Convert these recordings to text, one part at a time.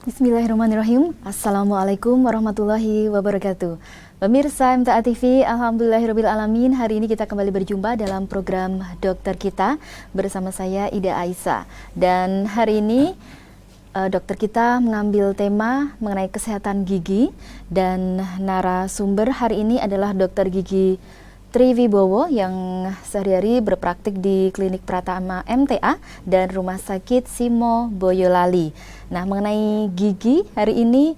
Bismillahirrahmanirrahim. Assalamualaikum warahmatullahi wabarakatuh. Pemirsa MTA TV, alhamdulillahirrahmanirrahim. Hari ini kita kembali berjumpa dalam program Dokter Kita bersama saya Ida Aisyah. Dan hari ini dokter kita mengambil tema mengenai kesehatan gigi, dan narasumber hari ini adalah Dokter Gigi Triwibowo yang sehari-hari berpraktik di Klinik Pratama MTA dan Rumah Sakit Simo Boyolali. Nah, mengenai gigi hari ini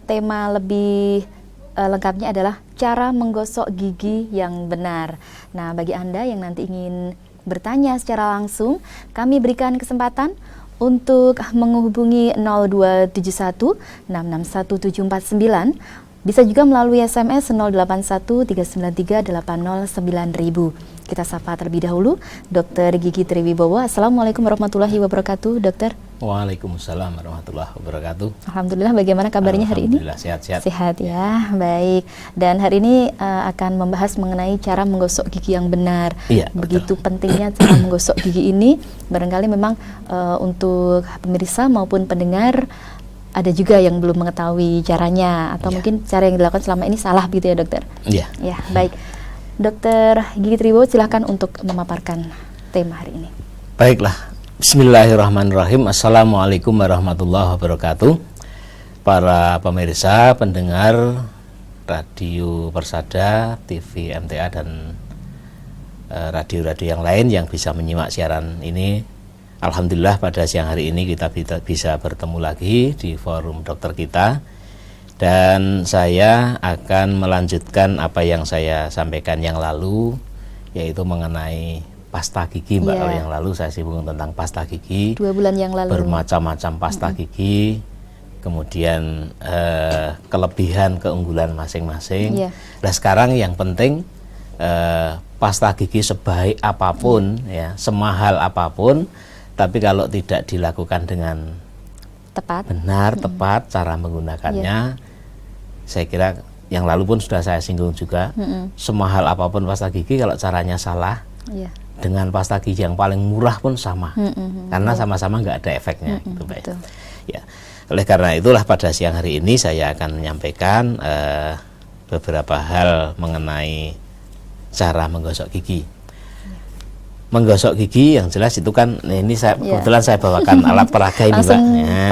tema lebih lengkapnya adalah cara menggosok gigi yang benar. Nah, bagi Anda yang nanti ingin bertanya secara langsung, kami berikan kesempatan untuk menghubungi 0271 661 749. Bisa juga melalui SMS 081 393 809 000. Kita sapa terlebih dahulu Dokter Gigi Triwibowo. Assalamualaikum warahmatullahi wabarakatuh, dokter. Waalaikumsalam warahmatullahi wabarakatuh. Alhamdulillah, bagaimana kabarnya hari ini? Alhamdulillah, sehat-sehat. Sehat ya, baik. Dan hari ini akan membahas mengenai cara menggosok gigi yang benar. Iya, begitu betul. pentingnya cara menggosok gigi ini. Barangkali memang untuk pemirsa maupun pendengar ada juga yang belum mengetahui caranya, atau mungkin cara yang dilakukan selama ini salah gitu ya, dokter? Iya. Ya, baik. Dokter Gigi Triwibowo, silakan untuk memaparkan tema hari ini. Baiklah. Bismillahirrahmanirrahim. Assalamualaikum warahmatullahi wabarakatuh. Para pemirsa, pendengar Radio Persada, TV MTA, dan radio-radio yang lain yang bisa menyimak siaran ini. Alhamdulillah pada siang hari ini kita bisa bertemu lagi di forum dokter kita, dan saya akan melanjutkan apa yang saya sampaikan yang lalu, yaitu mengenai pasta gigi, Mbak. Kalau yang lalu saya singgung tentang pasta gigi, 2 bulan yang lalu, bermacam-macam pasta gigi, kemudian kelebihan keunggulan masing-masing. Nah, sekarang yang penting pasta gigi sebaik apapun, ya, semahal apapun, tapi kalau tidak dilakukan dengan benar, tepat cara menggunakannya, saya kira yang lalu pun sudah saya singgung juga, semahal apapun pasta gigi, kalau caranya salah, dengan pasta gigi yang paling murah pun sama, karena sama-sama nggak ada efeknya. Gitu, baik. Ya, oleh karena itulah pada siang hari ini saya akan menyampaikan beberapa hal mengenai cara menggosok gigi. Menggosok gigi yang jelas itu kan, ini saya kebetulan saya bawakan alat peraga ini, Mbak.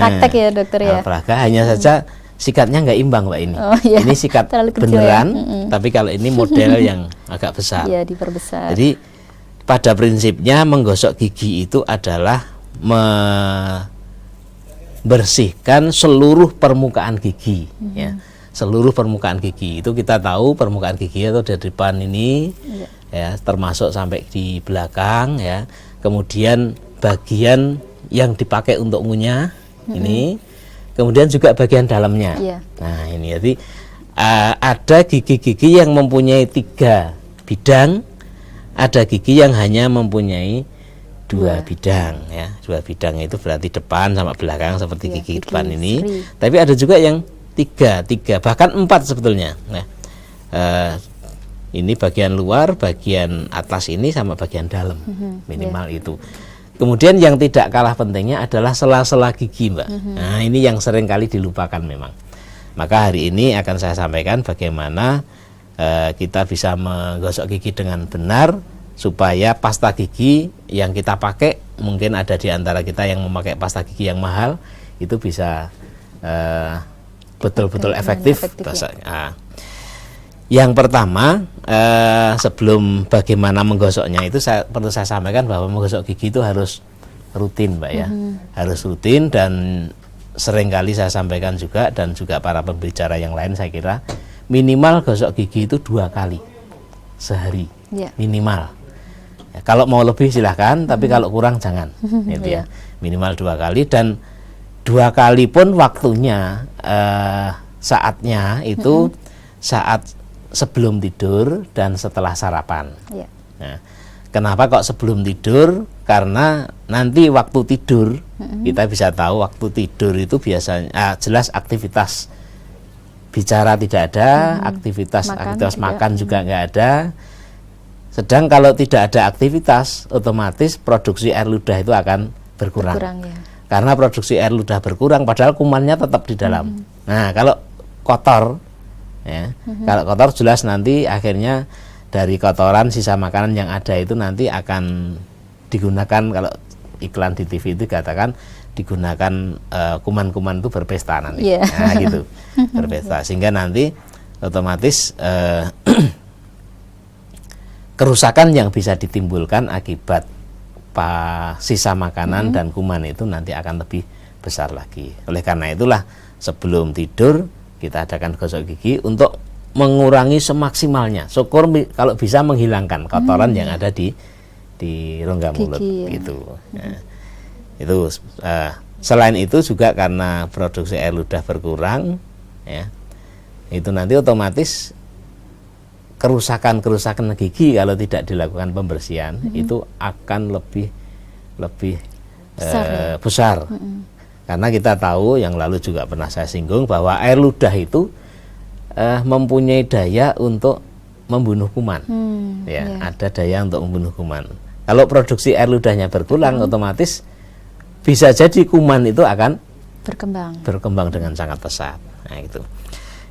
Praktek ya, dokter, ya. Alat peraga, hanya saja sikatnya nggak imbang, Mbak, ini. Ini sikat beneran, tapi kalau ini model yang agak besar. Iya, diperbesar. Jadi pada prinsipnya menggosok gigi itu adalah membersihkan seluruh permukaan gigi, ya. Seluruh permukaan gigi itu kita tahu permukaan gigi itu dari depan ini, ya, termasuk sampai di belakang, ya. Kemudian bagian yang dipakai untuk ngunyah ini, kemudian juga bagian dalamnya. Nah, ini jadi ada gigi-gigi yang mempunyai 3 bidang, ada gigi yang hanya mempunyai 2 bidang, ya. 2 bidang itu berarti depan sama belakang seperti gigi depan ini. Tapi ada juga yang 3 bahkan 4 sebetulnya. Nah, ini bagian luar, bagian atas ini sama bagian dalam, minimal itu. Kemudian yang tidak kalah pentingnya adalah sela-sela gigi, Mbak. Nah, ini yang sering kali dilupakan memang. Maka hari ini akan saya sampaikan bagaimana kita bisa menggosok gigi dengan benar, supaya pasta gigi yang kita pakai, mungkin ada di antara kita yang memakai pasta gigi yang mahal, itu bisa betul-betul efektif. Nah, yang pertama, sebelum bagaimana menggosoknya itu perlu saya sampaikan bahwa menggosok gigi itu harus rutin, Mbak, ya. Harus rutin, dan seringkali saya sampaikan juga, dan juga para pembicara yang lain saya kira, minimal gosok gigi itu 2 kali sehari, minimal. Ya, kalau mau lebih silahkan, tapi kalau kurang jangan, gitu ya. Minimal 2 kali, dan 2 kali pun waktunya, saatnya itu saat sebelum tidur dan setelah sarapan. Nah, kenapa kok sebelum tidur? Karena nanti waktu tidur kita bisa tahu waktu tidur itu biasanya jelas aktivitas bicara tidak ada, aktivitas makan juga nggak ada. Sedang kalau tidak ada aktivitas, otomatis produksi air ludah itu akan berkurang. karena produksi air ludah berkurang padahal kumannya tetap di dalam. Nah, kalau kotor ya, kalau kotor jelas nanti akhirnya dari kotoran sisa makanan yang ada itu nanti akan digunakan, kalau iklan di TV itu katakan digunakan kuman-kuman itu berpesta nanti. Nah, gitu. Berpesta sehingga nanti otomatis kerusakan yang bisa ditimbulkan akibat sisa makanan dan kuman itu nanti akan lebih besar lagi. Oleh karena itulah sebelum tidur kita adakan gosok gigi untuk mengurangi semaksimalnya. Syukur kalau bisa menghilangkan kotoran yang ada di rongga mulut gitu. Nah, itu selain itu juga karena produksi air ludah berkurang ya. Itu nanti otomatis kerusakan gigi kalau tidak dilakukan pembersihan itu akan lebih besar. Karena kita tahu yang lalu juga pernah saya singgung bahwa air ludah itu mempunyai daya untuk membunuh kuman. Ada daya untuk membunuh kuman. Kalau produksi air ludahnya berkurang, otomatis bisa jadi kuman itu akan berkembang dengan sangat pesat. Nah, itu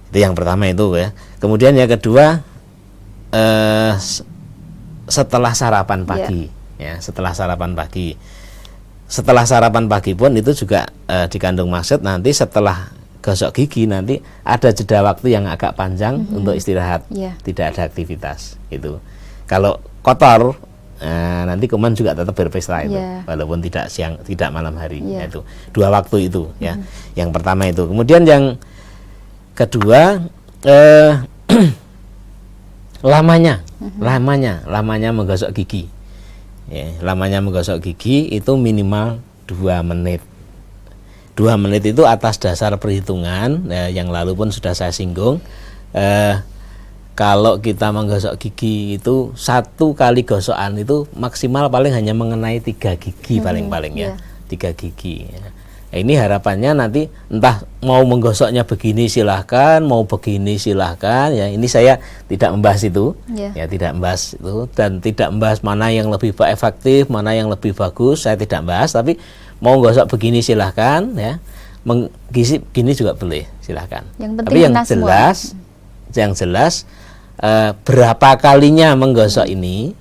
yang pertama itu ya. Kemudian yang kedua, setelah sarapan pagi, setelah sarapan pagi pun itu juga dikandung maksud nanti setelah gosok gigi nanti ada jeda waktu yang agak panjang untuk istirahat, tidak ada aktivitas itu. Kalau kotor nanti kuman juga tetap berpesta itu, walaupun tidak siang, tidak malam hari. Itu dua waktu itu ya. Yang pertama itu. Kemudian yang kedua, lamanya menggosok gigi. Lamanya menggosok gigi itu minimal 2 menit. 2 menit itu atas dasar perhitungan yang lalu pun sudah saya singgung. Kalau kita menggosok gigi itu 1 kali gosokan itu maksimal paling hanya mengenai 3 gigi paling-paling ya. 3 gigi. Ini harapannya nanti entah mau menggosoknya begini silahkan, mau begini silahkan ya. Ini saya tidak membahas itu, ya tidak membahas itu dan tidak membahas mana yang lebih efektif, mana yang lebih bagus, saya tidak bahas. Tapi mau gosok begini silahkan ya, begini juga boleh silahkan. Tapi yang jelas berapa kalinya menggosok ini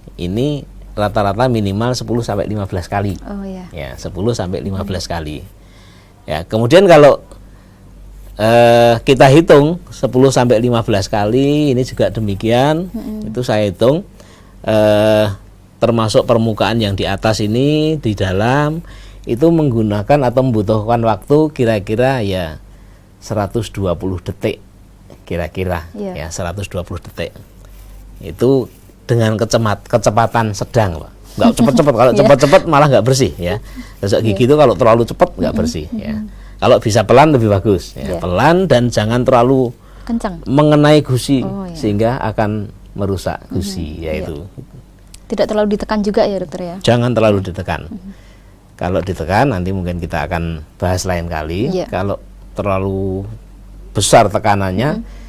rata-rata minimal 10-15 kali. Ya 10-15 kali. Ya, kemudian kalau kita hitung 10-15 kali, ini juga demikian. Itu saya hitung termasuk permukaan yang di atas ini, di dalam itu menggunakan atau membutuhkan waktu kira-kira ya 120 detik kira-kira ya 120 detik. Itu dengan kecepatan sedang, Pak. Nggak cepet-cepet, kalau cepet-cepet malah nggak bersih ya. Gosok gigi itu kalau terlalu cepat nggak bersih ya. Kalau bisa pelan lebih bagus ya. Pelan dan jangan terlalu kencang mengenai gusi sehingga akan merusak gusi yaitu. Tidak terlalu ditekan juga ya dokter ya. Jangan terlalu ditekan. Kalau ditekan nanti mungkin kita akan bahas lain kali. Kalau terlalu besar tekanannya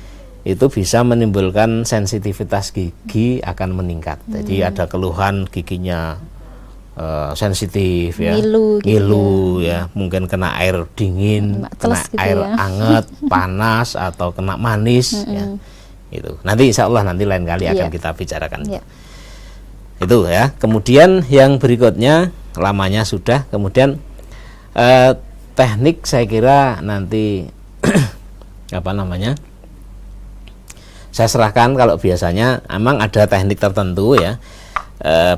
itu bisa menimbulkan sensitivitas gigi akan meningkat. Jadi ada keluhan giginya sensitif ya, ngilu ya, mungkin kena air dingin, kena air hangat, panas atau kena manis ya. Itu. Nanti insya Allah nanti lain kali akan kita bicarakan. Itu ya. Kemudian yang berikutnya lamanya sudah, kemudian teknik saya kira nanti apa namanya? Saya serahkan, kalau biasanya emang ada teknik tertentu ya.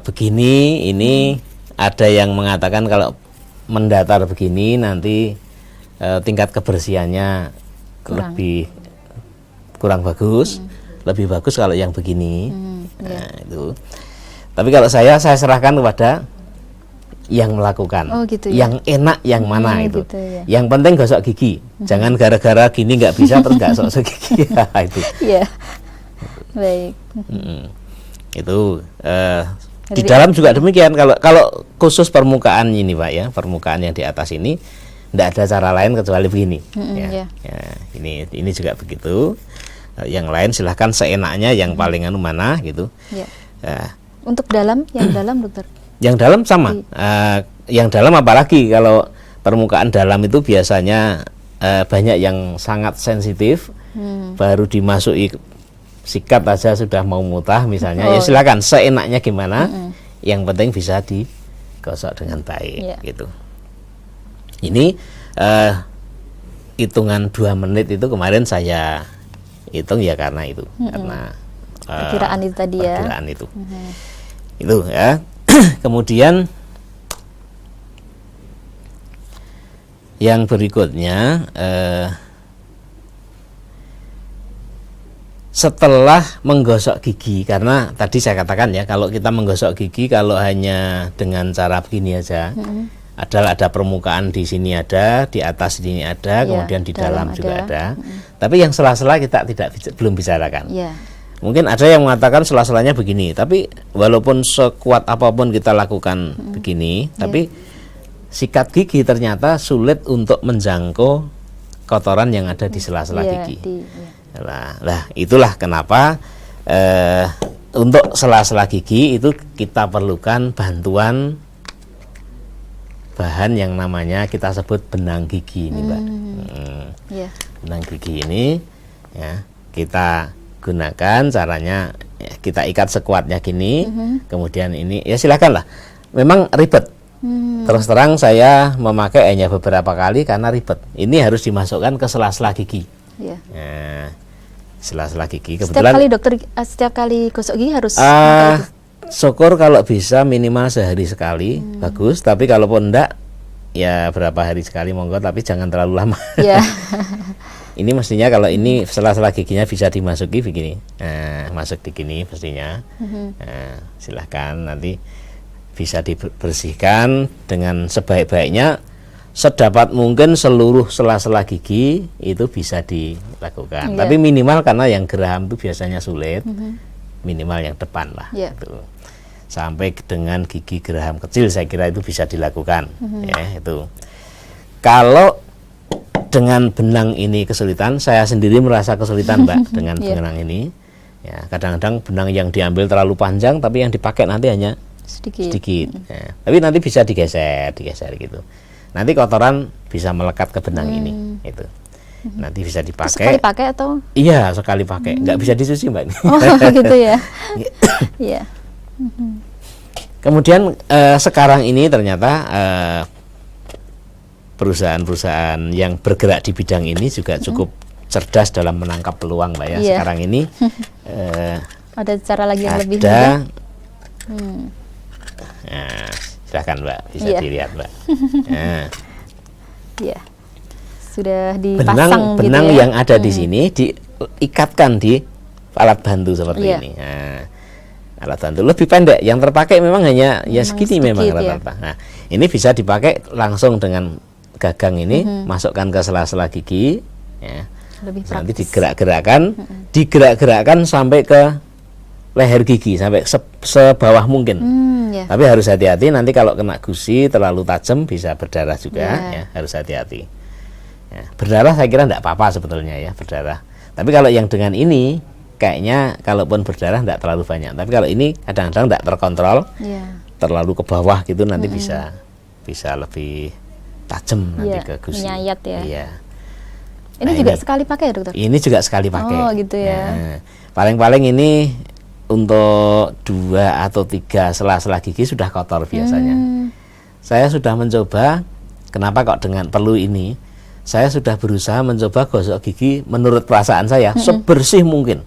Begini, ini ada yang mengatakan kalau mendatar begini nanti tingkat kebersihannya lebih kurang bagus, lebih bagus kalau yang begini. Nah, itu. Tapi kalau saya serahkan kepada yang melakukan, yang enak yang mana itu. Gitu, ya. Yang penting gosok gigi, jangan gara-gara gini nggak bisa terus nggak gosok gigi. Itu. Baik. Itu di dalam juga demikian. Kalau khusus permukaan ini Pak ya, permukaan yang di atas ini tidak ada cara lain kecuali begini. Ya, ini juga begitu. Yang lain silahkan seenaknya, yang paling mana gitu. Untuk dalam, yang dalam dokter? Yang dalam sama. Yang dalam apalagi kalau permukaan dalam itu biasanya banyak yang sangat sensitif, baru dimasuki sikat aja sudah mau mutah misalnya. Ya silakan seenaknya gimana, yang penting bisa digosok dengan baik gitu. Ini hitungan 2 menit itu kemarin saya hitung ya karena itu, karena perkiraan itu tadi ya. Perkiraan itu. Itu ya. Kemudian yang berikutnya setelah menggosok gigi, karena tadi saya katakan ya, kalau kita menggosok gigi kalau hanya dengan cara begini aja, ada permukaan di sini ada, di atas sini ada, kemudian di dalam juga ada. Tapi yang sela-sela kita belum bicarakan. Mungkin ada yang mengatakan sela-selanya begini, tapi walaupun sekuat apapun kita lakukan begini, tapi sikat gigi ternyata sulit untuk menjangkau kotoran yang ada di sela-sela gigi. Nah, itulah kenapa untuk sela-sela gigi itu kita perlukan bantuan bahan yang namanya kita sebut benang gigi ini, Mbak. Benang gigi ini ya kita gunakan, caranya ya, kita ikat sekuatnya gini, kemudian ini ya silakanlah. Memang ribet. Terus terang saya memakai hanya beberapa kali karena ribet. Ini harus dimasukkan ke sela-sela gigi. Nah, sela-sela gigi. Kebetulan, setiap kali gosok gigi harus syukur kalau bisa minimal sehari sekali, bagus. Tapi kalaupun enggak, ya berapa hari sekali monggo, tapi jangan terlalu lama. Ini mestinya kalau ini sela-sela giginya bisa dimasuki begini, masuk di gini mestinya. Silahkan nanti bisa dibersihkan dengan sebaik-baiknya, sedapat mungkin seluruh sela-sela gigi itu bisa dilakukan. Tapi minimal, karena yang geraham itu biasanya sulit, minimal yang depan lah. Gitu. Sampai dengan gigi geraham kecil saya kira itu bisa dilakukan. Ya, itu. Kalau dengan benang ini kesulitan, saya sendiri merasa kesulitan, Mbak, dengan benang ini. Ya, kadang-kadang benang yang diambil terlalu panjang, tapi yang dipakai nanti hanya sedikit. Ya, tapi nanti bisa digeser gitu. Nanti kotoran bisa melekat ke benang ini. Itu. Nanti bisa dipakai. Sekali pakai atau? Iya, sekali pakai. Nggak bisa dicuci, Mbak. Oh, gitu ya. Iya. Kemudian sekarang ini ternyata perusahaan-perusahaan yang bergerak di bidang ini juga cukup cerdas dalam menangkap peluang, Mbak ya. Sekarang ini ada cara lagi yang lebih mudah. Nah, silahkan, Mbak, bisa dilihat, Mbak. Nah. Sudah dipasang benang gitu ya? Yang ada di sini diikatkan di alat bantu seperti ini. Nah, alat bantu lebih pendek, yang terpakai memang hanya segini memang rata-rata. Nah, ini bisa dipakai langsung dengan gagang ini, masukkan ke sela-sela gigi, ya. Nanti digerak-gerakkan sampai ke leher gigi, sampai sebawah mungkin. Tapi harus hati-hati, nanti kalau kena gusi terlalu tajam bisa berdarah juga. Ya, harus hati-hati. Ya, berdarah saya kira tidak apa-apa sebetulnya ya, berdarah. Tapi kalau yang dengan ini kayaknya kalaupun berdarah tidak terlalu banyak. Tapi kalau ini kadang-kadang tidak terkontrol, terlalu ke bawah gitu, nanti bisa lebih tajam nanti ke gusi. Menyayat ya. Iya. Ini juga sekali pakai ya, dokter? Ini juga sekali pakai. Oh gitu ya. Nah, paling-paling ini untuk 2 atau 3 sela-sela gigi sudah kotor biasanya. Saya sudah mencoba, kenapa kok dengan perlu ini? Saya sudah berusaha mencoba gosok gigi menurut perasaan saya sebersih mungkin.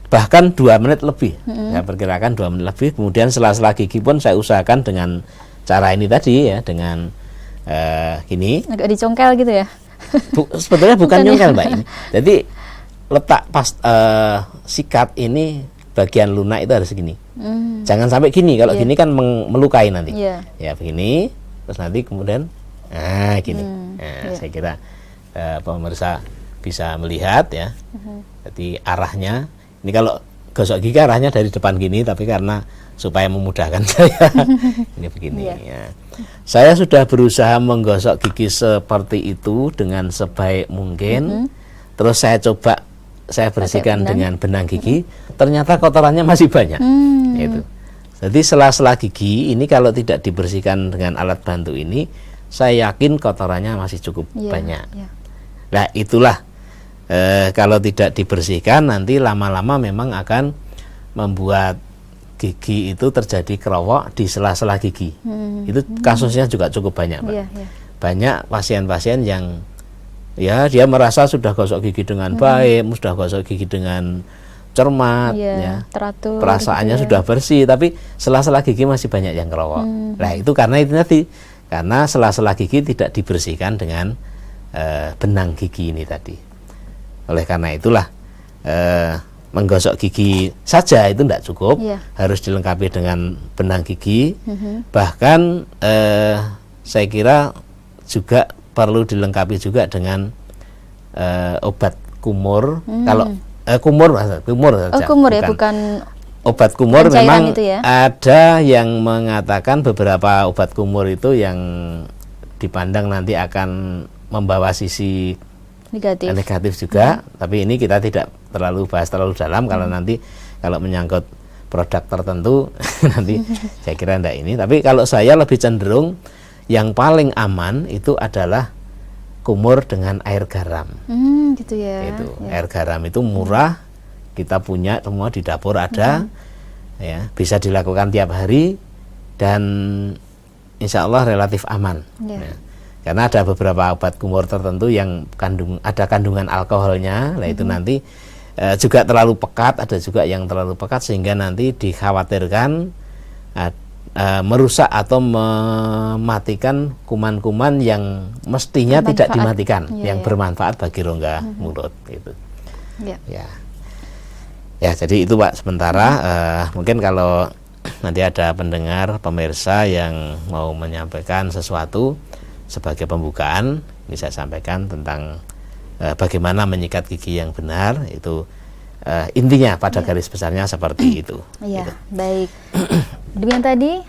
Bahkan 2 menit lebih. Saya perkirakan 2 menit lebih. Kemudian sela-sela gigi pun saya usahakan dengan cara ini tadi ya, dengan gini. Agak dicongkel gitu ya? Sebetulnya bukan nyongkel, Mbak, ini. Jadi letak pas sikat ini, bagian lunak itu harus segini. Jangan sampai gini. Kalau gini kan melukai nanti. Ya begini, terus nanti kemudian gini. Saya kira pemirsa bisa melihat ya. Jadi arahnya ini, kalau gosok gigi arahnya dari depan gini, tapi karena supaya memudahkan saya ini begini. Ya. Saya sudah berusaha menggosok gigi seperti itu dengan sebaik mungkin. Terus saya bersihkan dengan benang gigi. Ternyata kotorannya masih banyak. Gitu. Jadi sela-sela gigi ini kalau tidak dibersihkan dengan alat bantu ini, saya yakin kotorannya masih cukup Iya, banyak. iya. Nah itulah kalau tidak dibersihkan nanti lama-lama memang akan membuat gigi itu terjadi kerowok di sela-sela gigi. Itu kasusnya juga cukup banyak, Mbak. Iya, iya. Banyak pasien-pasien yang ya dia merasa sudah gosok gigi dengan baik, sudah gosok gigi dengan cermat, Iya, ya, teratur perasaannya gitu ya. sudah bersih, tapi sela-sela gigi masih banyak yang kerowok. Nah itu karena itu tadi, karena sela-sela gigi tidak dibersihkan dengan benang gigi ini tadi. Oleh karena itulah menggosok gigi saja itu tidak cukup, Iya. harus dilengkapi dengan benang gigi. Bahkan saya kira juga perlu dilengkapi juga dengan obat kumur. Kalau kumur saja. Kumur ya, bukan Obat kumur cairan memang itu ya? ada yang mengatakan beberapa obat kumur itu yang dipandang nanti akan membawa sisi negatif juga, tapi ini kita tidak terlalu bahas terlalu dalam kalau nanti kalau menyangkut produk tertentu nanti saya kira enggak ini. Tapi kalau saya lebih cenderung yang paling aman itu adalah kumur dengan air garam. Gitu ya. Itu Ya. air garam itu murah, kita punya semua di dapur ada, ya bisa dilakukan tiap hari dan insya Allah relatif aman. Ya. Ya. Karena ada beberapa obat kumur tertentu yang ada kandungan alkoholnya, nah itu nanti juga terlalu pekat, ada juga yang terlalu pekat sehingga nanti dikhawatirkan merusak atau mematikan kuman-kuman yang mestinya tidak dimatikan, yang bermanfaat bagi rongga mulut gitu. Ya, jadi itu Pak sementara. Mungkin kalau nanti ada pendengar pemirsa yang mau menyampaikan sesuatu sebagai pembukaan, bisa sampaikan tentang bagaimana menyikat gigi yang benar. Itu intinya pada garis besarnya seperti itu. Iya, gitu. Baik. Demikian tadi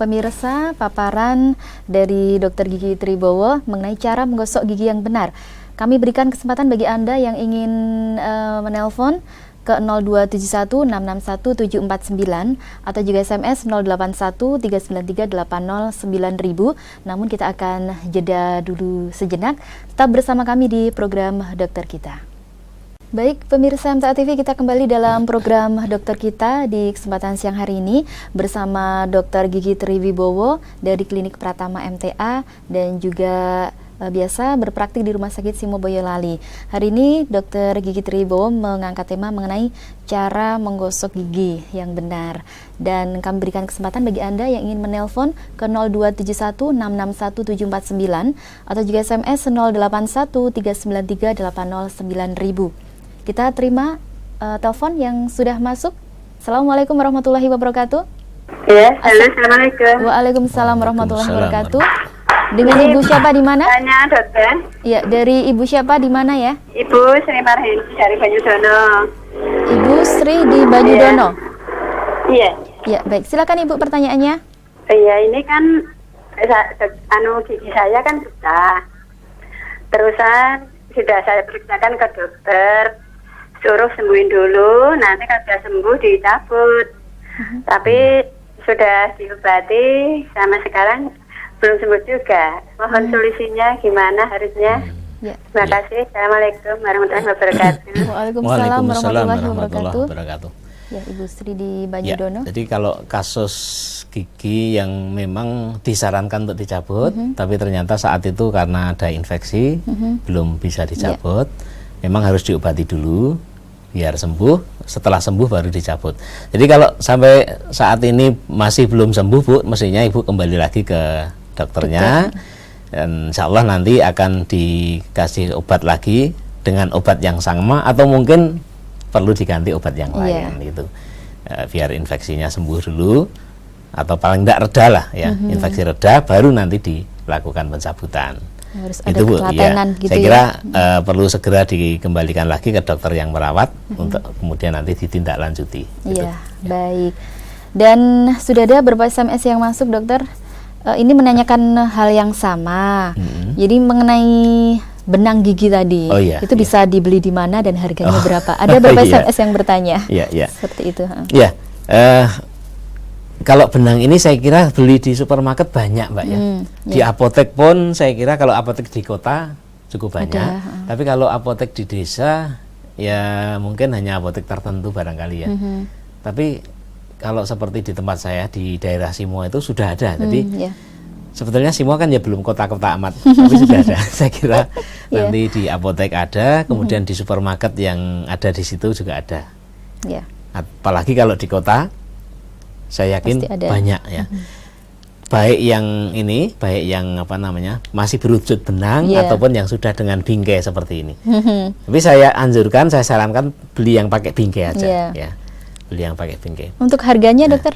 pemirsa paparan dari Dr. Gigi Tribowo mengenai cara menggosok gigi yang benar. Kami berikan kesempatan bagi Anda yang ingin menelpon ke 0271661749 atau juga SMS 081393809000. Namun kita akan jeda dulu sejenak. Tetap bersama kami di program Dokter Kita. Baik, pemirsa MTA TV, kita kembali dalam program Dokter Kita di kesempatan siang hari ini bersama Dr. Gigi Triwibowo dari Klinik Pratama MTA dan juga biasa berpraktik di Rumah Sakit Simo Boyolali. Hari ini Dr. Gigi Triwibowo mengangkat tema mengenai cara menggosok gigi yang benar. Dan kami berikan kesempatan bagi Anda yang ingin menelpon ke 0271661749 atau juga SMS 081393809000. Kita terima telepon yang sudah masuk. Assalamualaikum warahmatullahi wabarakatuh. Ya, halo, assalamualaikum. Waalaikumsalam warahmatullahi wabarakatuh. Dengan Ibu siapa di mana? Tanya dokter. Ya, dari Ibu siapa di mana ya? Ibu Sri Marhensi dari Banyudono. Ibu Sri di Banyudono. Iya. Ya, baik. Silakan Ibu pertanyaannya. Iya, ini kan gigi saya kan susah. Terusan sudah saya periksakan ke dokter, suruh sembuhin dulu, nanti kalau sudah sembuh dicabut. Tapi sudah diobati sama sekarang belum sembuh juga. Mohon solusinya gimana harusnya? Ya. Terima kasih. Assalamualaikum warahmatullahi wabarakatuh. Waalaikumsalam warahmatullahi wabarakatuh. wabarakatuh. Ya, Ibu Sri di Ya, Banyudono. jadi kalau kasus gigi yang memang disarankan untuk dicabut, tapi ternyata saat itu karena ada infeksi belum bisa dicabut, memang harus diobati dulu biar sembuh. Setelah sembuh baru dicabut. Jadi kalau sampai saat ini masih belum sembuh, Bu, mestinya Ibu kembali lagi ke dokternya. Dan insya Allah nanti akan dikasih obat lagi dengan obat yang sama atau mungkin perlu diganti obat yang lain gitu. Biar infeksinya sembuh dulu atau paling tidak reda lah ya. Infeksi reda baru nanti dilakukan pencabutan. Harus itu ada Bu, ketelatenan ya. gitu Saya ya. kira perlu segera dikembalikan lagi ke dokter yang merawat untuk kemudian nanti ditindaklanjuti. Gitu. Iya, baik. Dan sudah ada beberapa SMS yang masuk, dokter. Ini menanyakan hal yang sama. Jadi mengenai benang gigi tadi, itu bisa dibeli di mana dan harganya berapa? Ada beberapa SMS yang bertanya. Iya. Seperti itu. Iya. kalau benang ini saya kira beli di supermarket banyak Mbak ya. Di apotek pun saya kira kalau apotek di kota cukup banyak. Tapi kalau apotek di desa ya mungkin hanya apotek tertentu barangkali ya. Tapi kalau seperti di tempat saya di daerah Simo itu sudah ada. Jadi sebetulnya Simo kan ya belum kota-kota amat, tapi sudah ada. Saya kira nanti di apotek ada, kemudian di supermarket yang ada di situ juga ada. Apalagi kalau di kota, saya yakin banyak ya. Baik yang ini, baik yang apa namanya masih berwujud benang ataupun yang sudah dengan bingkai seperti ini. Tapi saya anjurkan, saya sarankan beli yang pakai bingkai aja. Ya, beli yang pakai bingkai. Untuk harganya, dokter?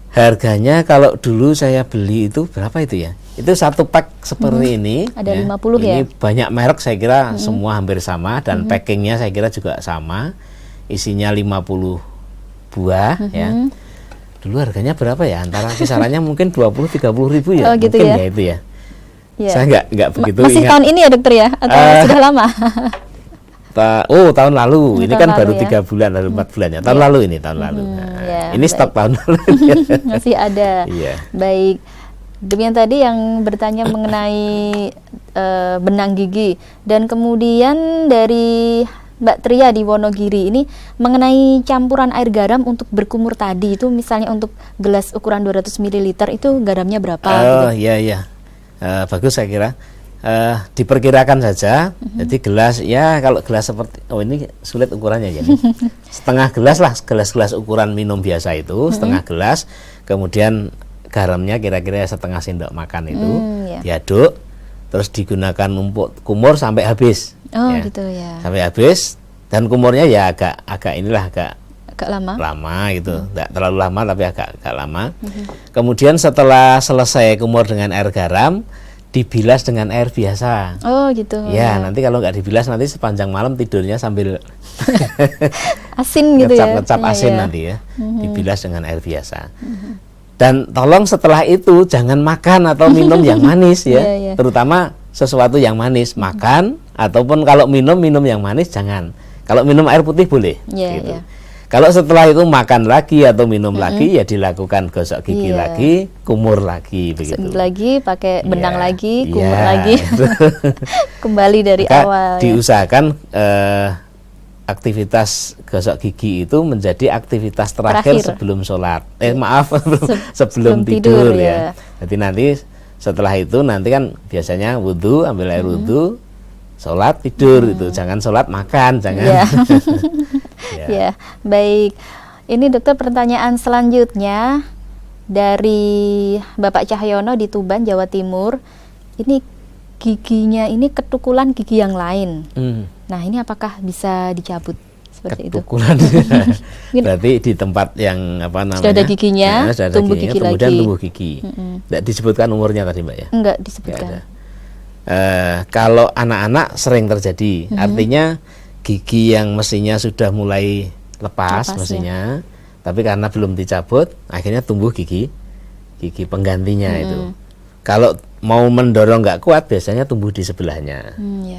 Harganya kalau dulu saya beli itu berapa itu ya? Itu satu pack seperti ini. Ada 50 ya? Ini banyak merek saya kira semua hampir sama dan packingnya saya kira juga sama. Isinya 50 buah ya. Dulu harganya berapa ya? Antara kisarannya mungkin 20-30 ribu ya. Gitu mungkin ya? Ya itu ya. Saya nggak begitu masih ingat. Tahun ini ya dokter ya? Atau sudah lama? Tahun lalu. Ini kan baru 3 ya? bulan, baru 4 bulan ya. Tahun lalu ini, tahun lalu. Ini stok tahun lalu. Masih ada. Baik. Demikian tadi yang bertanya mengenai benang gigi, dan kemudian dari Mbak Tria di Wonogiri ini mengenai campuran air garam untuk berkumur tadi, itu misalnya untuk gelas ukuran 200 ml itu garamnya berapa? Iya. Bagus saya kira. Diperkirakan saja. Jadi gelas ya, kalau gelas seperti ini sulit ukurannya ya. Setengah gelas lah, gelas-gelas ukuran minum biasa itu, setengah gelas. Kemudian garamnya kira-kira setengah sendok makan itu diaduk, terus digunakan untuk kumur sampai habis. Gitu ya. Sampai habis, dan kumurnya ya agak lama gitu. Tidak terlalu lama tapi agak lama. Kemudian setelah selesai kumur dengan air garam, dibilas dengan air biasa. Gitu. Ya, nanti kalau nggak dibilas nanti sepanjang malam tidurnya sambil asin gitu ya. Ngecap asin nanti ya. Dibilas dengan air biasa. Dan tolong setelah itu jangan makan atau minum yang manis ya. Terutama sesuatu yang manis, makan ataupun kalau minum yang manis jangan. Kalau minum air putih boleh. Gitu. Kalau setelah itu makan lagi atau minum lagi ya dilakukan gosok gigi lagi, kumur lagi begitu. Lagi pakai benang lagi, kumur lagi. Kembali dari awal. Diusahakan aktivitas gosok gigi itu menjadi aktivitas terakhir sebelum sholat. Sebelum tidur ya. Jadi nanti setelah itu nanti kan biasanya wudhu, ambil air wudhu, sholat, tidur itu. Jangan sholat makan, jangan. Ya, baik. Ini dokter, pertanyaan selanjutnya dari Bapak Cahyono di Tuban, Jawa Timur. Ini giginya ini ketukulan gigi yang lain. Nah, ini apakah bisa dicabut seperti ketukulan itu? Berarti di tempat yang apa namanya? Sudah ada giginya, tumbuh giginya, gigi kemudian lagi. Tumbuh gigi. Tidak disebutkan umurnya tadi Mbak ya? Enggak disebutkan. Kalau anak-anak sering terjadi, artinya gigi yang mestinya sudah mulai lepas mestinya, tapi karena belum dicabut, akhirnya tumbuh gigi penggantinya itu. Kalau mau mendorong nggak kuat, biasanya tumbuh di sebelahnya.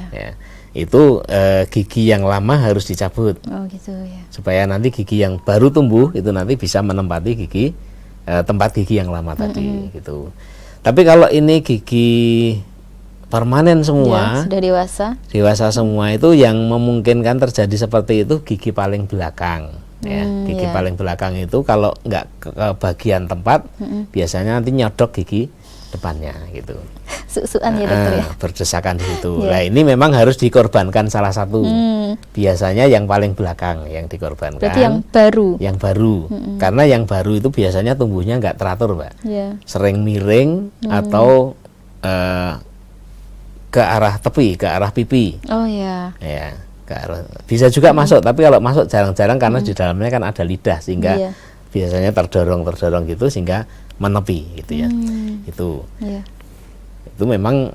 Ya. Itu gigi yang lama harus dicabut. Gitu ya. Supaya nanti gigi yang baru tumbuh itu nanti bisa menempati tempat gigi yang lama tadi gitu. Tapi kalau ini gigi permanen semua, sudah dewasa semua, itu yang memungkinkan terjadi seperti itu gigi paling belakang. Gigi paling belakang itu kalau nggak ke bagian tempat, biasanya nanti nyodok gigi depannya gitu. Susuan ya dokter ya. Berdesakan di situ. Nah ini memang harus dikorbankan salah satu. Biasanya yang paling belakang yang dikorbankan. Berarti yang baru. Yang baru. Karena yang baru itu biasanya tumbuhnya nggak teratur, Mbak. Sering miring atau ke arah tepi, ke arah pipi. Ya, ke arah. Bisa juga masuk, tapi kalau masuk jarang-jarang karena di dalamnya kan ada lidah sehingga biasanya terdorong gitu sehingga menepi gitu ya. Itu memang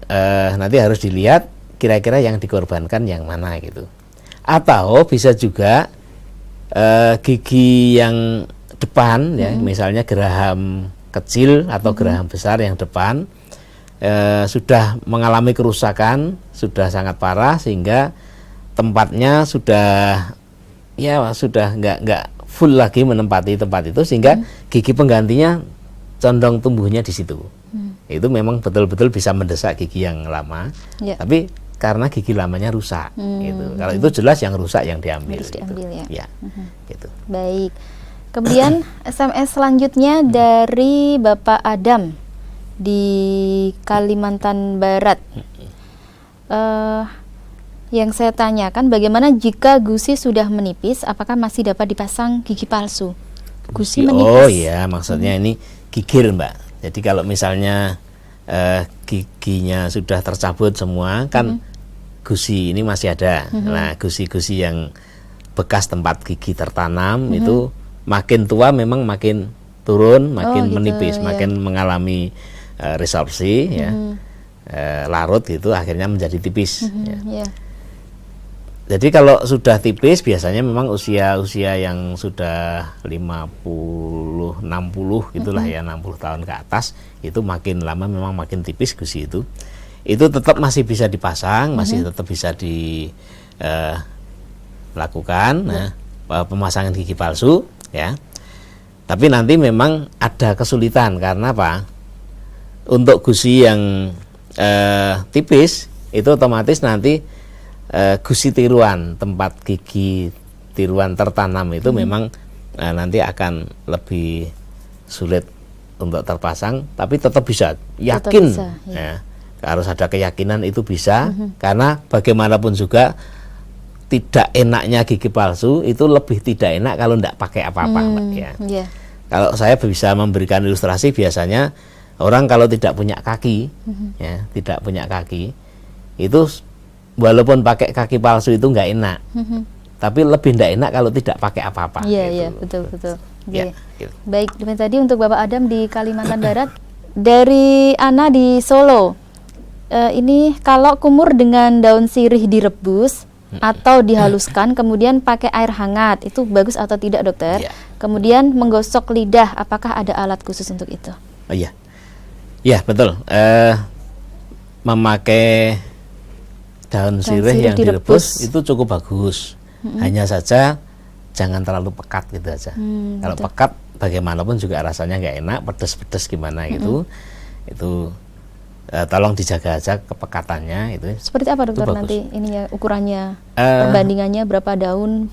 nanti harus dilihat kira-kira yang dikorbankan yang mana gitu. Atau bisa juga gigi yang depan ya, misalnya geraham kecil atau geraham besar yang depan sudah mengalami kerusakan, sudah sangat parah sehingga tempatnya sudah nggak full lagi menempati tempat itu sehingga gigi penggantinya condong tumbuhnya di situ. Itu memang betul-betul bisa mendesak gigi yang lama. Ya. Tapi karena gigi lamanya rusak gitu. Kalau itu jelas yang rusak yang diambil. Harus diambil gitu. ya. Gitu. Baik. Kemudian SMS selanjutnya dari Bapak Adam di Kalimantan Barat. Yang saya tanyakan, bagaimana jika gusi sudah menipis, apakah masih dapat dipasang gigi palsu? Gusi menipis. Oh iya, maksudnya ini gigir, Mbak. Jadi kalau misalnya giginya sudah tercabut semua, kan gusi ini masih ada. Nah, gusi-gusi yang bekas tempat gigi tertanam itu makin tua memang makin turun, makin gitu, menipis, ya. makin mengalami resorpsi, ya, larut gitu, akhirnya menjadi tipis. Ya. Ya. Jadi kalau sudah tipis biasanya memang usia-usia yang sudah 50, 60 gitulah ya, 60 tahun ke atas, itu makin lama memang makin tipis gusi itu. Itu tetap masih bisa dipasang, masih tetap bisa dilakukan pemasangan gigi palsu ya. Tapi nanti memang ada kesulitan karena apa? Untuk gusi yang tipis itu otomatis nanti gusi tiruan, tempat gigi tiruan tertanam itu memang nanti akan lebih sulit untuk terpasang, tapi tetap bisa, yakin bisa, ya. Harus ada keyakinan itu bisa, karena bagaimanapun juga tidak enaknya gigi palsu itu lebih tidak enak kalau tidak pakai apa-apa, Mbak, ya. Yeah. Kalau saya bisa memberikan ilustrasi, biasanya orang kalau tidak punya kaki, ya, tidak punya kaki, itu walaupun pakai kaki palsu itu nggak enak, tapi lebih nggak enak kalau tidak pakai apa-apa. Iya, gitu. iya, betul. Ya, Oke. gitu. Baik, demikian tadi untuk Bapak Adam di Kalimantan Barat. Dari Ana di Solo, ini kalau kumur dengan daun sirih direbus atau dihaluskan, kemudian pakai air hangat, itu bagus atau tidak, dokter? Iya. Kemudian menggosok lidah, apakah ada alat khusus untuk itu? Oh, iya, ya betul. Memakai daun sirih yang direbus itu cukup bagus. Hanya saja jangan terlalu pekat gitu aja. Kalau betul. pekat bagaimanapun juga rasanya nggak enak, pedes-pedes gimana gitu. Itu tolong dijaga aja kepekatannya itu. Seperti apa, dokter, bagus. nanti ininya ukurannya, perbandingannya berapa daun,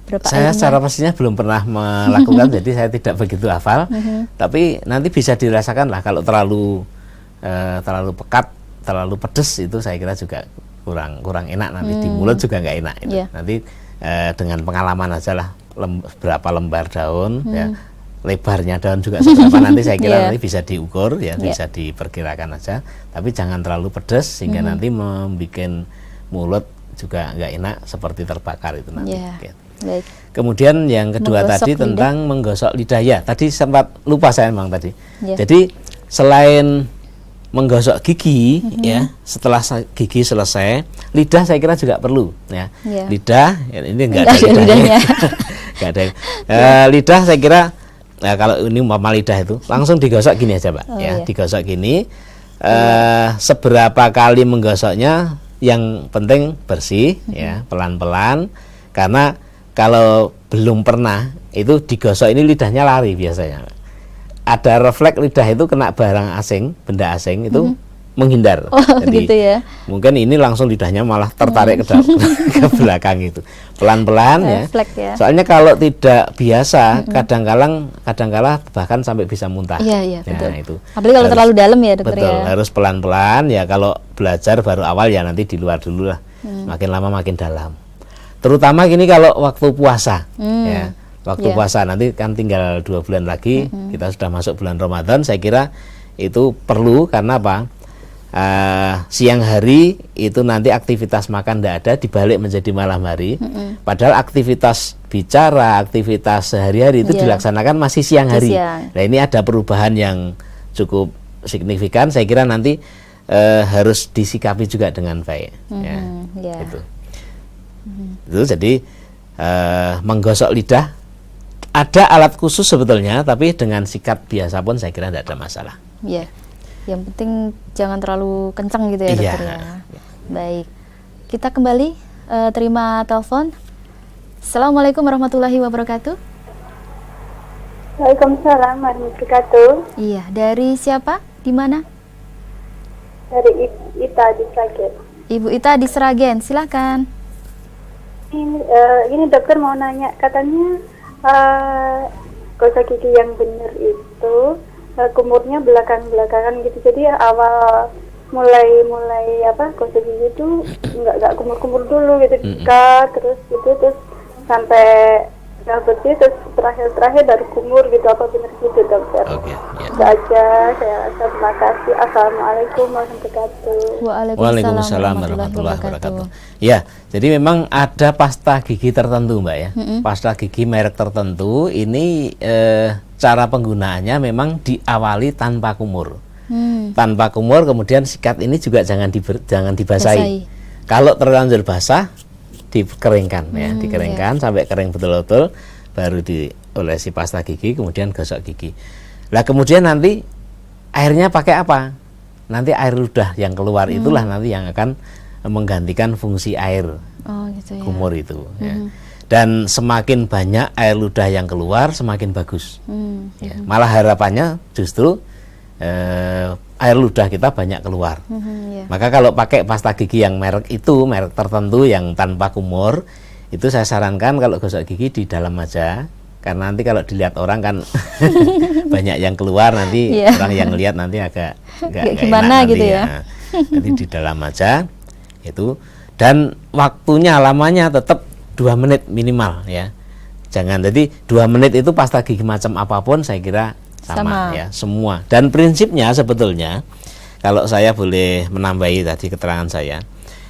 berapa Saya airnya? secara pastinya belum pernah melakukan, jadi saya tidak begitu hafal. Tapi nanti bisa dirasakan lah kalau terlalu pekat, terlalu pedes, itu saya kira juga kurang enak nanti di mulut juga nggak enak itu. Yeah. Nanti dengan pengalaman aja lah, berapa lembar daun, ya, lebarnya daun juga seberapa, nanti saya kira nanti bisa diukur ya, bisa diperkirakan aja. Tapi jangan terlalu pedes sehingga nanti membuat mulut juga nggak enak seperti terbakar itu nanti. Gitu. Baik. Kemudian yang kedua Menggosok tadi lidah. tentang menggosok lidah, ya tadi sempat lupa saya memang tadi. Ya. Jadi selain menggosok gigi, ya, setelah gigi selesai, lidah saya kira juga perlu, ya. Ya. Lidah, ya, ini enggak Nggak ada ada lidahnya. lidahnya. Nggak ada. Lidah saya kira, kalau ini umpama lidah itu langsung digosok gini aja, Pak. Oh, ya, iya. digosok gini. Seberapa kali menggosoknya, yang penting bersih, ya, pelan-pelan. Karena kalau belum pernah itu digosok ini lidahnya lari biasanya. Ada refleks lidah itu kena barang asing, benda asing itu menghindar. Oh, Jadi gitu ya. mungkin ini langsung lidahnya malah tertarik ke belakang itu. Pelan-pelan ya. Refleks ya. Soalnya kalau tidak biasa, kadang-kala bahkan sampai bisa muntah. Iya, betul. Nah, itu. Apalagi kalau terlalu dalam ya, dokter, betul, ya. harus pelan-pelan ya. Kalau belajar baru awal ya nanti di luar dulu lah. Makin lama makin dalam. Terutama gini kalau waktu puasa, ya. Waktu puasa nanti kan tinggal 2 bulan lagi, kita sudah masuk bulan Ramadan. Saya kira itu perlu, karena apa? Siang hari itu nanti aktivitas makan tidak ada, dibalik menjadi malam hari. Padahal aktivitas bicara, aktivitas sehari-hari itu dilaksanakan masih siang hari. Nah, ini ada perubahan yang cukup signifikan. Saya kira nanti harus disikapi juga dengan baik. Itu jadi menggosok lidah. Ada alat khusus sebetulnya, tapi dengan sikat biasa pun saya kira tidak ada masalah. Iya. Yang penting jangan terlalu kencang gitu ya, dokter, ya. Baik. Kita kembali terima telepon. Assalamualaikum warahmatullahi wabarakatuh. Waalaikumsalam warahmatullahi wabarakatuh. Iya, dari siapa? Di mana? Dari Ita di Sragen. Ibu Ita di Sragen, silakan. Ini dokter mau nanya, katanya gosok gigi yang benar itu kumurnya belakang-belakangan gitu. Jadi awal mulai gosok gigi itu nggak kumur-kumur dulu gitu, terus gitu terus sampai udah bersih terus terakhir dari kumur gitu, apa benar gitu dokter? Oke, ya. Itu aja, saya rasa terima kasih. Assalamualaikum warahmatullahi wabarakatuh. Waalaikumsalam warahmatullahi wabarakatuh. Ya, jadi memang ada pasta gigi tertentu, Mbak ya. Pasta gigi merek tertentu ini cara penggunaannya memang diawali tanpa kumur. Tanpa kumur, kemudian sikat ini juga jangan dibasahi. Kalau terlanjur basah, dikeringkan ya, dikeringkan sampai kering betul-betul, baru diolesi pasta gigi, kemudian gosok gigi. Lah kemudian nanti airnya pakai apa? Nanti air ludah yang keluar itulah nanti yang akan menggantikan fungsi air kumur itu. Ya. Dan semakin banyak air ludah yang keluar, semakin bagus. Ya. Malah harapannya justru air ludah kita banyak keluar. Maka kalau pakai pasta gigi yang merek tertentu yang tanpa kumur, itu saya sarankan kalau gosok gigi di dalam aja, karena nanti kalau dilihat orang kan banyak yang keluar, nanti orang yang lihat nanti agak gimana gitu ya. Nanti di dalam aja itu, dan waktunya lamanya tetap 2 menit minimal ya. Jangan, jadi 2 menit itu pasta gigi macam apapun saya kira sama ya, semua. Dan prinsipnya sebetulnya kalau saya boleh menambahi tadi keterangan saya,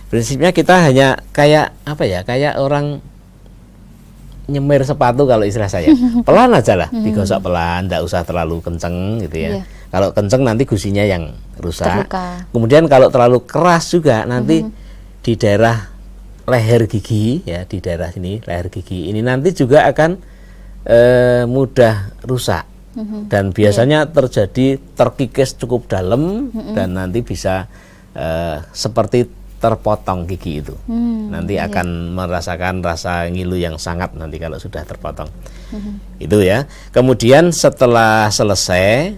prinsipnya kita hanya kayak apa ya, kayak orang nyemir sepatu kalau istilah saya, pelan aja lah, digosok pelan, tidak usah terlalu kenceng gitu ya. Kalau kenceng nanti gusinya yang rusak. Terluka. Kemudian kalau terlalu keras juga nanti di daerah leher gigi ya, di daerah sini leher gigi ini nanti juga akan mudah rusak. Dan biasanya terjadi terkikis cukup dalam dan nanti bisa seperti terpotong gigi itu. Nanti akan merasakan rasa ngilu yang sangat nanti kalau sudah terpotong. Itu ya. Kemudian setelah selesai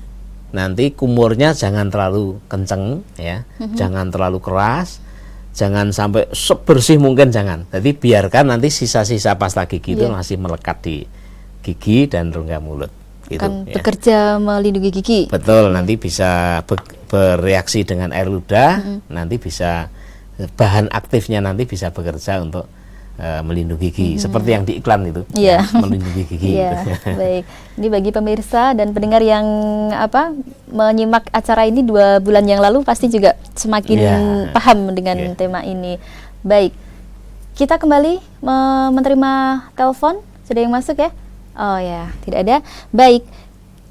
nanti kumurnya jangan terlalu kenceng ya, jangan terlalu keras, jangan sampai sebersih mungkin, jangan. Jadi biarkan nanti sisa-sisa pasta gigi itu masih melekat di gigi dan rongga mulut. Gitu, akan bekerja melindungi gigi. Betul, nanti bisa bereaksi dengan air ludah, nanti bisa bahan aktifnya nanti bisa bekerja untuk melindungi gigi, seperti yang di iklan itu, ya, melindungi gigi. Baik, ini bagi pemirsa dan pendengar yang menyimak acara ini 2 bulan yang lalu pasti juga semakin paham dengan tema ini. Baik, kita kembali menerima telepon. Sudah yang masuk ya? Oh ya, tidak ada. Baik,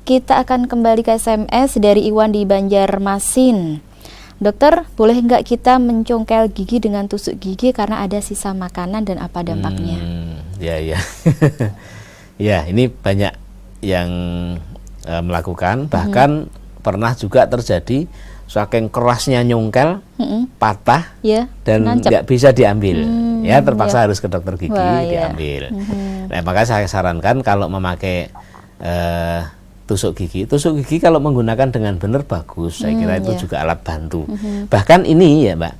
kita akan kembali ke SMS dari Iwan di Banjarmasin. Dokter, boleh nggak kita mencongkel gigi dengan tusuk gigi karena ada sisa makanan dan apa dampaknya? Ya. Ya, ini banyak yang melakukan. Bahkan pernah juga terjadi saking kerasnya nyongkel, patah dan nggak bisa diambil. Ya, terpaksa harus ke dokter gigi diambil. Nah, maka saya sarankan kalau memakai tusuk gigi kalau menggunakan dengan benar bagus. Saya kira itu juga alat bantu. Bahkan ini ya Mbak,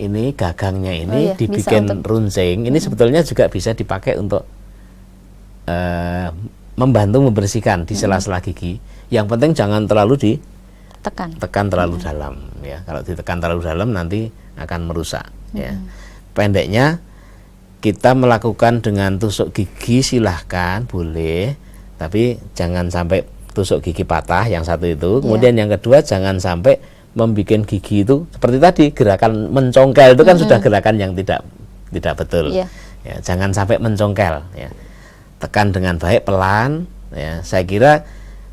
ini gagangnya ini dibikin runcing. Ini sebetulnya juga bisa dipakai untuk membantu membersihkan di sela-sela gigi. Yang penting jangan terlalu ditekan terlalu dalam ya. Kalau ditekan terlalu dalam nanti akan merusak ya. Pendeknya kita melakukan dengan tusuk gigi silahkan, boleh, tapi jangan sampai tusuk gigi patah yang satu itu. Kemudian yang kedua, jangan sampai membuat gigi itu seperti tadi, gerakan mencongkel itu kan sudah gerakan yang tidak betul. Ya, jangan sampai mencongkel ya. Tekan dengan baik, pelan ya. Saya kira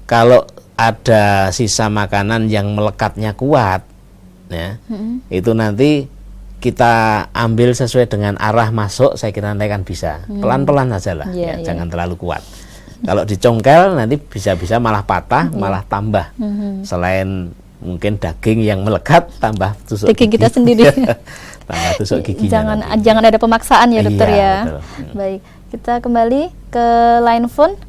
kalau ada sisa makanan yang melekatnya kuat ya, itu nanti kita ambil sesuai dengan arah masuk, saya kira nanti kan bisa pelan-pelan aja lah, jangan terlalu kuat. Kalau dicongkel nanti bisa-bisa malah patah, malah tambah. Selain mungkin daging yang melekat, tambah tusuk daging gigi. Kita sendiri. Tambah tusuk giginya. Jangan ada pemaksaan ya dokter ya. Betul. Baik, Kita kembali ke line phone.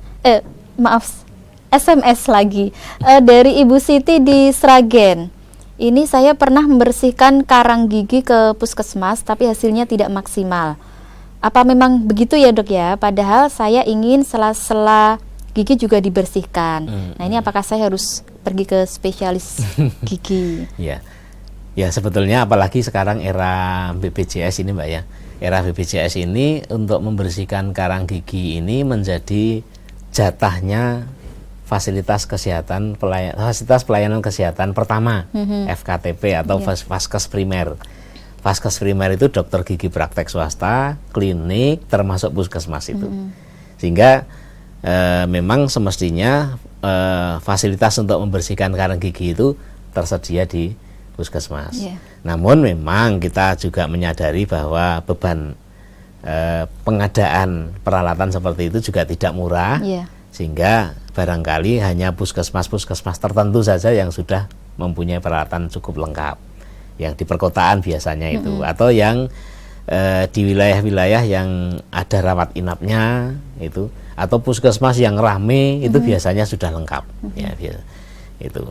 SMS lagi. Dari Ibu Siti di Sragen. Ini saya pernah membersihkan karang gigi ke puskesmas, tapi hasilnya tidak maksimal. Apa memang begitu ya dok ya? Padahal saya ingin sela-sela gigi juga dibersihkan. Nah ini apakah saya harus pergi ke spesialis gigi? Ya, ya sebetulnya apalagi sekarang era BPJS ini Mbak ya. Era BPJS ini untuk membersihkan karang gigi ini menjadi jatahnya fasilitas kesehatan fasilitas pelayanan kesehatan pertama, FKTP atau Vaskes primer. Vaskes primer itu dokter gigi praktek swasta, klinik, termasuk puskesmas itu. Sehingga memang semestinya fasilitas untuk membersihkan karang gigi itu tersedia di puskesmas. Namun memang kita juga menyadari bahwa beban pengadaan peralatan seperti itu juga tidak murah, sehingga barangkali hanya puskesmas tertentu saja yang sudah mempunyai peralatan cukup lengkap, yang di perkotaan biasanya itu, atau yang di wilayah-wilayah yang ada rawat inapnya itu, atau puskesmas yang rame itu biasanya sudah lengkap, ya itu.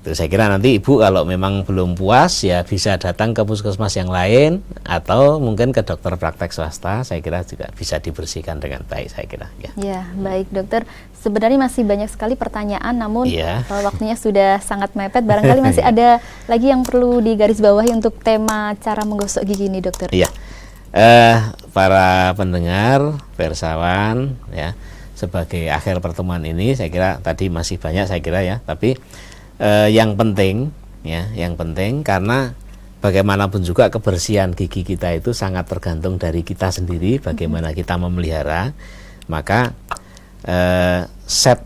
Itu saya kira nanti Ibu kalau memang belum puas ya bisa datang ke puskesmas yang lain atau mungkin ke dokter praktek swasta, saya kira juga bisa dibersihkan dengan baik, saya kira ya. Ya, baik dokter. Sebenarnya masih banyak sekali pertanyaan, namun waktunya sudah sangat mepet. Barangkali masih ada lagi yang perlu digarisbawahi untuk tema cara menggosok gigi ini, dokter. Iya. Para pendengar, persawan ya, sebagai akhir pertemuan ini saya kira tadi masih banyak saya kira ya, tapi yang penting karena bagaimanapun juga kebersihan gigi kita itu sangat tergantung dari kita sendiri, bagaimana kita memelihara. Maka set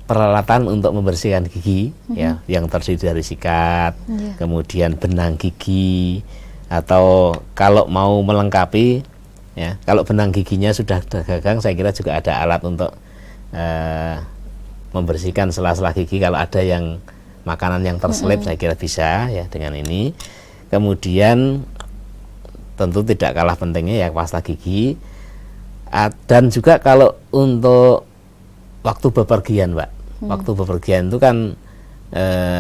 peralatan untuk membersihkan gigi ya, yang terdiri dari sikat, kemudian benang gigi, atau kalau mau melengkapi ya, kalau benang giginya sudah gagang, saya kira juga ada alat untuk membersihkan sela-sela gigi. Kalau ada yang makanan yang terselip, saya kira bisa ya dengan ini. Kemudian tentu tidak kalah pentingnya ya pasta gigi. Dan juga kalau untuk waktu bepergian, Mbak, waktu bepergian itu kan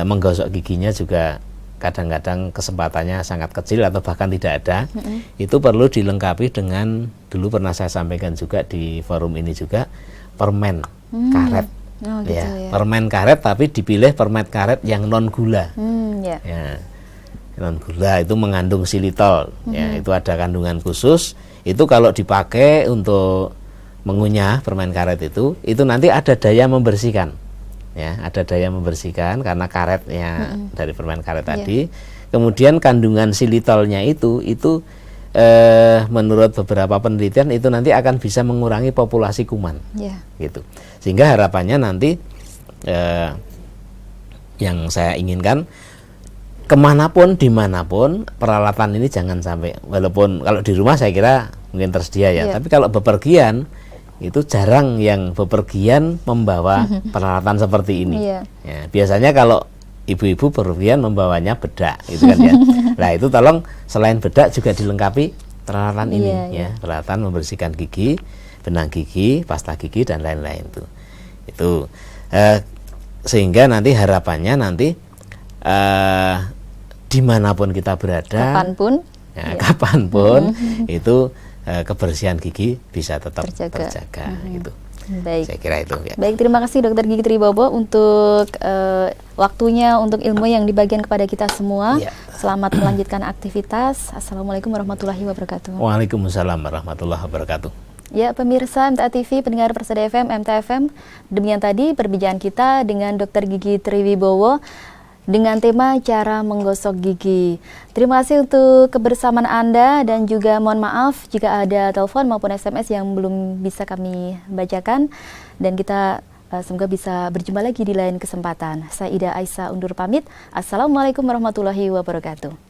menggosok giginya juga kadang-kadang kesempatannya sangat kecil atau bahkan tidak ada. Itu perlu dilengkapi dengan, dulu pernah saya sampaikan juga di forum ini juga, permen karet. Permen karet, tapi dipilih permen karet yang non gula. Ya, non gula itu mengandung xilitol. Ya, itu ada kandungan khusus. Itu kalau dipakai untuk mengunyah permen karet itu nanti ada daya membersihkan. Ya, ada daya membersihkan karena karetnya dari permen karet tadi. Kemudian kandungan xilitolnya itu menurut beberapa penelitian itu nanti akan bisa mengurangi populasi kuman, gitu. Sehingga harapannya nanti yang saya inginkan kemanapun dimanapun peralatan ini jangan sampai, walaupun kalau di rumah saya kira mungkin tersedia ya, tapi kalau bepergian itu jarang yang bepergian membawa peralatan seperti ini. Ya, biasanya kalau ibu-ibu bepergian membawanya bedak, gitu kan ya. Nah itu tolong selain bedak juga dilengkapi peralatan ini, ya, peralatan membersihkan gigi, benang gigi, pasta gigi dan lain-lain itu. Sehingga nanti harapannya nanti dimanapun kita berada, kapanpun itu kebersihan gigi bisa tetap terjaga gitu. Baik. Saya kira itu ya. Baik, terima kasih Dokter Gigi Tribobo untuk waktunya, untuk ilmu yang dibagikan kepada kita semua. Selamat melanjutkan aktivitas. Assalamualaikum warahmatullahi wabarakatuh. Waalaikumsalam warahmatullahi wabarakatuh. Ya, pemirsa MTA TV, pendengar Persada FM, MTA FM, demikian tadi perbincangan kita dengan Dokter Gigi Triwibowo dengan tema cara menggosok gigi. Terima kasih untuk kebersamaan Anda dan juga mohon maaf jika ada telepon maupun SMS yang belum bisa kami bacakan, dan kita semoga bisa berjumpa lagi di lain kesempatan. Saya Ida Aisyah undur pamit. Assalamualaikum warahmatullahi wabarakatuh.